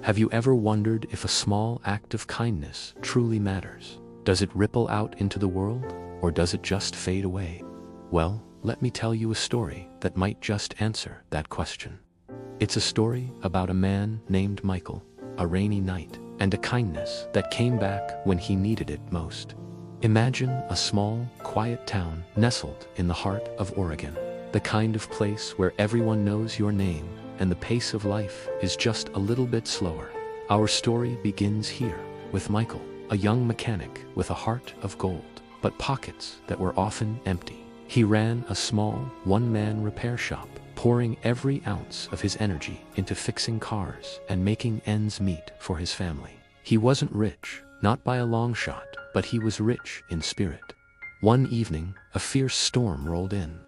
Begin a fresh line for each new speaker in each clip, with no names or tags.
Have you ever wondered if a small act of kindness truly matters? Does it ripple out into the world, or does it just fade away? Well, let me tell you a story that might just answer that question. It's a story about a man named Michael, a rainy night, and a kindness that came back when he needed it most. Imagine a small, quiet town nestled in the heart of Oregon, the kind of place where everyone knows your name and the pace of life is just a little bit slower. Our story begins here, with Michael, a young mechanic with a heart of gold, but pockets that were often empty. He ran a small, one-man repair shop, pouring every ounce of his energy into fixing cars and making ends meet for his family. He wasn't rich, not by a long shot, but he was rich in spirit. One evening, a fierce storm rolled in.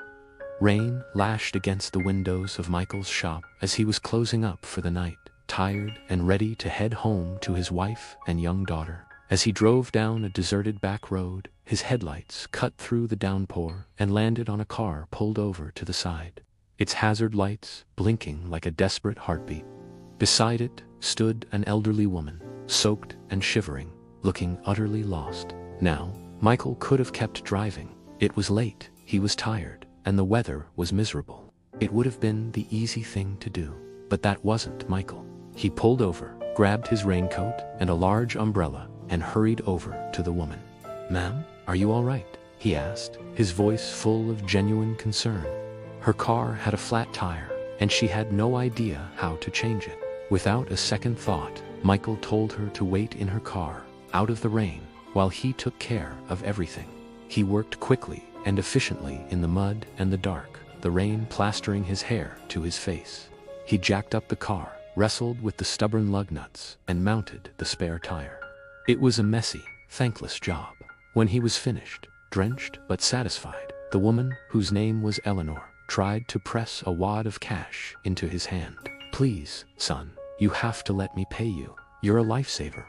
Rain lashed against the windows of Michael's shop as he was closing up for the night, tired and ready to head home to his wife and young daughter. As he drove down a deserted back road, his headlights cut through the downpour and landed on a car pulled over to the side, its hazard lights blinking like a desperate heartbeat. Beside it stood an elderly woman, soaked and shivering, looking utterly lost. Now, Michael could have kept driving. It was late, he was tired, and the weather was miserable. It would have been the easy thing to do, but that wasn't Michael. He pulled over, grabbed his raincoat and a large umbrella, and hurried over to the woman. "Ma'am, are you all right?" he asked, his voice full of genuine concern. Her car had a flat tire, and she had no idea how to change it. Without a second thought, Michael told her to wait in her car, out of the rain, while he took care of everything. He worked quickly and efficiently in the mud and the dark, the rain plastering his hair to his face. He jacked up the car, wrestled with the stubborn lug nuts, and mounted the spare tire. It was a messy, thankless job. When he was finished, drenched but satisfied, the woman, whose name was Eleanor, tried to press a wad of cash into his hand. "Please, son, you have to let me pay you. You're a lifesaver."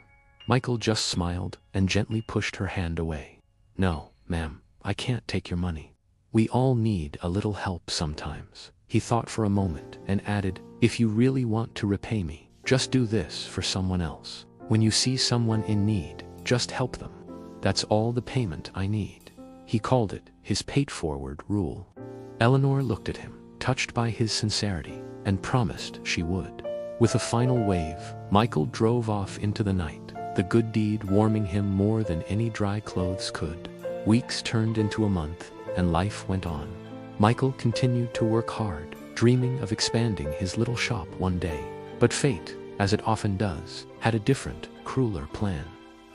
Michael just smiled and gently pushed her hand away. "No, ma'am, I can't take your money. We all need a little help sometimes." He thought for a moment and added, "If you really want to repay me, just do this for someone else. When you see someone in need, just help them. That's all the payment I need." He called it his pay-it-forward rule. Eleanor looked at him, touched by his sincerity, and promised she would. With a final wave, Michael drove off into the night, the good deed warming him more than any dry clothes could. Weeks turned into a month, and life went on. Michael continued to work hard, dreaming of expanding his little shop one day. But fate, as it often does, had a different, crueler plan.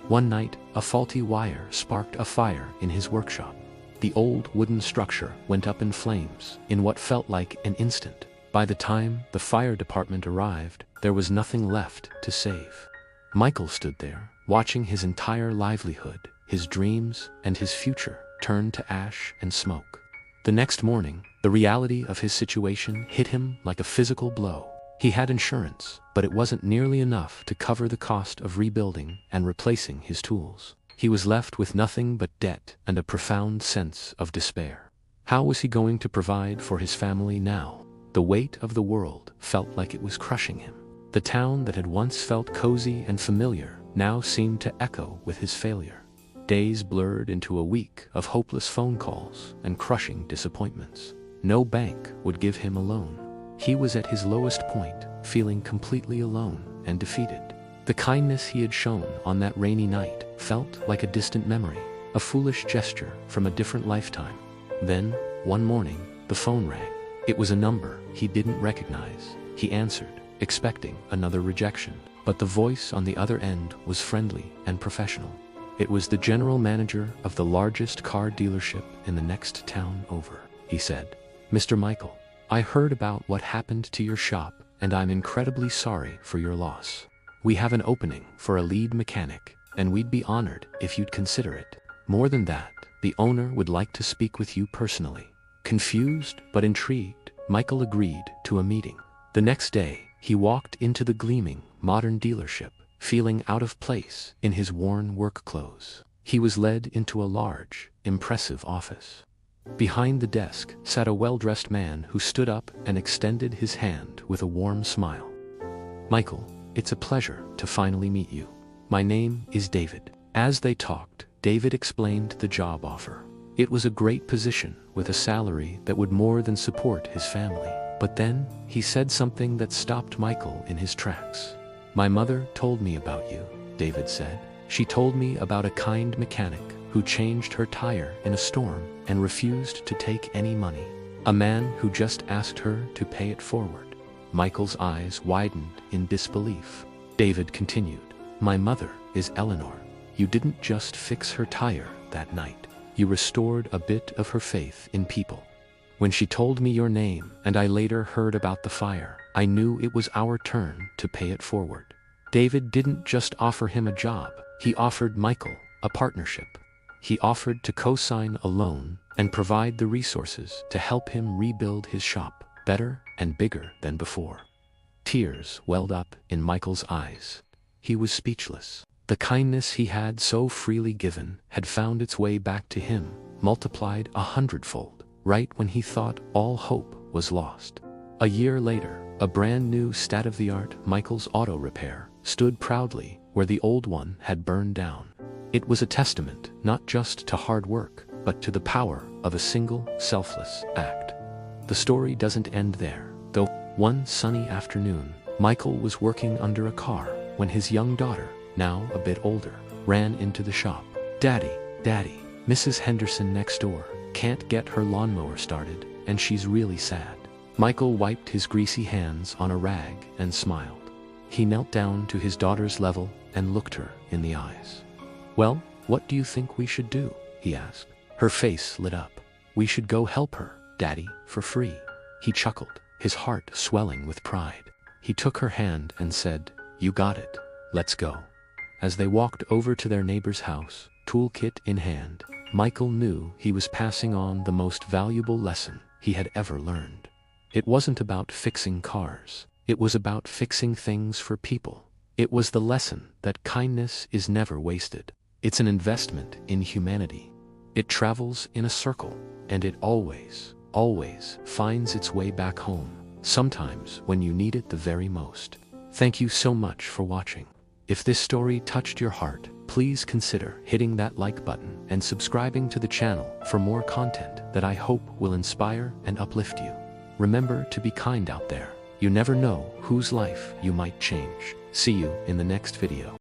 One night, a faulty wire sparked a fire in his workshop. The old wooden structure went up in flames in what felt like an instant. By the time the fire department arrived, there was nothing left to save. Michael stood there, watching his entire livelihood, his dreams, and his future turn to ash and smoke. The next morning, the reality of his situation hit him like a physical blow. He had insurance, but it wasn't nearly enough to cover the cost of rebuilding and replacing his tools. He was left with nothing but debt and a profound sense of despair. How was he going to provide for his family now? The weight of the world felt like it was crushing him. The town that had once felt cozy and familiar now seemed to echo with his failure. Days blurred into a week of hopeless phone calls and crushing disappointments. No bank would give him a loan. He was at his lowest point, feeling completely alone and defeated. The kindness he had shown on that rainy night felt like a distant memory, a foolish gesture from a different lifetime. Then, one morning, the phone rang. It was a number he didn't recognize. He answered, expecting another rejection, but the voice on the other end was friendly and professional. It was the general manager of the largest car dealership in the next town over. He said, "Mr. Michael, I heard about what happened to your shop, and I'm incredibly sorry for your loss. We have an opening for a lead mechanic, and we'd be honored if you'd consider it. More than that, the owner would like to speak with you personally." Confused but intrigued, Michael agreed to a meeting. The next day, he walked into the gleaming, modern dealership, feeling out of place in his worn work clothes. He was led into a large, impressive office. Behind the desk sat a well-dressed man who stood up and extended his hand with a warm smile. "Michael, It's a pleasure to finally meet you. My name is David." As they talked, David explained the job offer. It was a great position with a salary that would more than support his family. But then, he said something that stopped Michael in his tracks. "My mother told me about you," David said. "She told me about a kind mechanic who changed her tire in a storm and refused to take any money. A man who just asked her to pay it forward." Michael's eyes widened in disbelief. David continued, "My mother is Eleanor. You didn't just fix her tire that night. You restored a bit of her faith in people. When she told me your name and I later heard about the fire, I knew it was our turn to pay it forward." David didn't just offer him a job, he offered Michael a partnership. He offered to co-sign a loan and provide the resources to help him rebuild his shop better and bigger than before. Tears welled up in Michael's eyes. He was speechless. The kindness he had so freely given had found its way back to him, multiplied 100-fold, right when he thought all hope was lost. A year later, a brand new state-of-the-art Michael's Auto Repair stood proudly where the old one had burned down. It was a testament not just to hard work, but to the power of a single, selfless act. The story doesn't end there, though. One sunny afternoon, Michael was working under a car when his young daughter, now a bit older, ran into the shop. Daddy, Mrs. Henderson next door can't get her lawnmower started, and she's really sad." Michael wiped his greasy hands on a rag and smiled. He knelt down to his daughter's level and looked her in the eyes. "Well, what do you think we should do?" he asked. Her face lit up. "We should go help her, Daddy, for free." He chuckled, his heart swelling with pride. He took her hand and said, "You got it. Let's go." As they walked over to their neighbor's house, toolkit in hand, Michael knew he was passing on the most valuable lesson he had ever learned. It wasn't about fixing cars. It was about fixing things for people. It was the lesson that kindness is never wasted. It's an investment in humanity. It travels in a circle, and it always finds its way back home, sometimes when you need it the very most. Thank you so much for watching. If this story touched your heart, please consider hitting that like button and subscribing to the channel for more content that I hope will inspire and uplift you. Remember to be kind out there. You never know whose life you might change. See you in the next video.